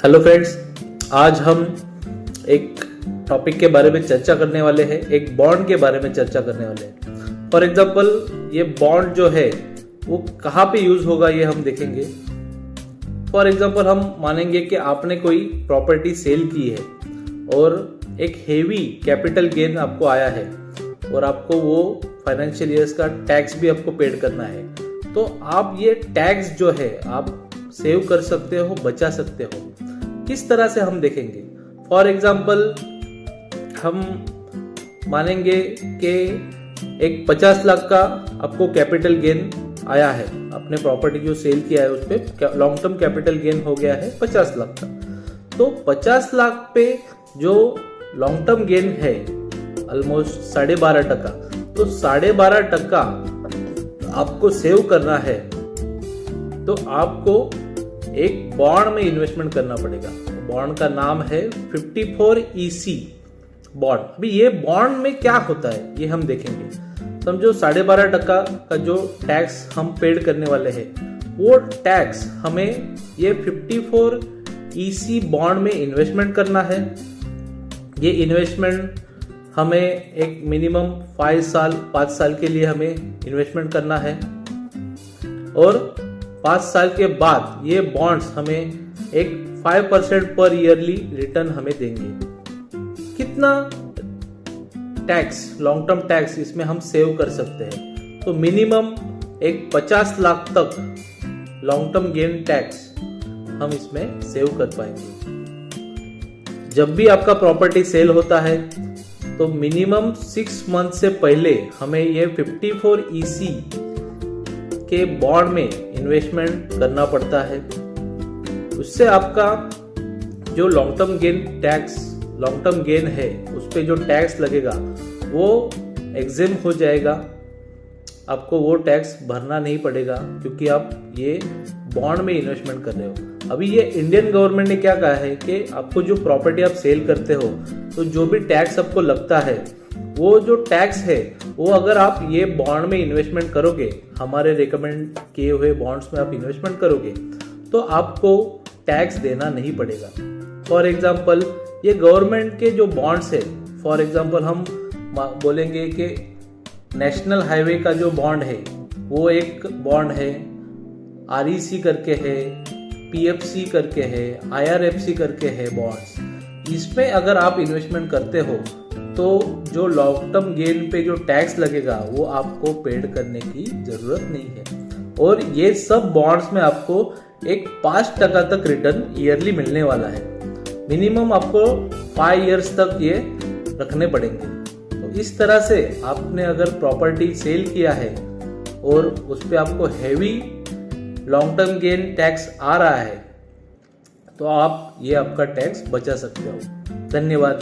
Hello friends, आज हम एक टॉपिक के बारे में चर्चा करने वाले हैं। एक बॉन्ड के बारे में चर्चा करने वाले हैं। फॉर एग्जांपल, ये बॉन्ड जो है वो कहाँ पे यूज होगा ये हम देखेंगे। फॉर एग्जांपल, हम मानेंगे कि आपने कोई प्रॉपर्टी सेल की है और एक हेवी कैपिटल गेन आपको आया है और आपको वो फाइनेंशियल ईयर्स का टैक्स भी आपको पेड करना है। तो आप ये टैक्स जो है आप सेव कर सकते हो, बचा सकते हो। किस तरह से हम देखेंगे। फॉर एग्जाम्पल, हम मानेंगे कि एक 50 लाख का आपको कैपिटल गेन आया है। अपने प्रॉपर्टी जो सेल किया है उस पर लॉन्ग टर्म कैपिटल गेन हो गया है 50 लाख का। तो 50 लाख पे जो लॉन्ग टर्म गेन है ऑलमोस्ट 12.5%, तो 12.5% आपको सेव करना है। तो आपको एक बॉन्ड में इन्वेस्टमेंट करना पड़ेगा। बॉन्ड का नाम है 54EC बॉन्ड। अभी ये बॉन्ड में क्या होता है ये हम देखेंगे। समझो 12.5% का जो टैक्स हम पेड करने वाले हैं, वो टैक्स हमें ये 54EC बॉन्ड में इन्वेस्टमेंट करना है। ये इन्वेस्टमेंट हमें एक मिनिमम 5 साल के लिए हमें इन्वेस्टमेंट करना है और 5 साल के बाद ये बॉन्ड्स हमें एक 5% पर ईयरली रिटर्न हमें देंगे। कितना टैक्स, लॉन्ग टर्म टैक्स इसमें हम सेव कर सकते हैं? तो मिनिमम एक 50 लाख तक लॉन्ग टर्म गेन टैक्स हम इसमें सेव कर पाएंगे। जब भी आपका प्रॉपर्टी सेल होता है तो मिनिमम 6 मंथ से पहले हमें ये 54EC के बॉन्ड में इन्वेस्टमेंट करना पड़ता है। उससे आपका जो लॉन्ग टर्म गेन है उस पे जो टैक्स लगेगा वो एग्जेम हो जाएगा। आपको वो टैक्स भरना नहीं पड़ेगा क्योंकि आप ये बॉन्ड में इन्वेस्टमेंट कर रहे हो। अभी ये इंडियन गवर्नमेंट ने क्या कहा है कि आपको जो प्रॉपर्टी आप सेल करते हो तो जो भी टैक्स आपको लगता है, वो जो टैक्स है वो अगर आप ये बॉन्ड में इन्वेस्टमेंट करोगे, हमारे रिकमेंड किए हुए बॉन्ड्स में आप इन्वेस्टमेंट करोगे, तो आपको टैक्स देना नहीं पड़ेगा। फॉर एग्जांपल, ये गवर्नमेंट के जो बॉन्ड्स है, फॉर एग्जांपल हम बोलेंगे कि नेशनल हाईवे का जो बॉन्ड है वो एक बॉन्ड है, REC करके है, PFC करके है, IRFC करके है बॉन्ड्स। इसमें अगर आप इन्वेस्टमेंट करते हो तो जो लॉन्ग टर्म गेन पे जो टैक्स लगेगा वो आपको पेड करने की जरूरत नहीं है। और ये सब बॉन्ड्स में आपको एक 5% तक रिटर्न ईयरली मिलने वाला है। मिनिमम आपको 5 इयर्स तक ये रखने पड़ेंगे। तो इस तरह से आपने अगर प्रॉपर्टी सेल किया है और उस पर आपको heavy long term gain tax आ रहा है तो आप ये आपका टैक्स बचा सकते हो। धन्यवाद।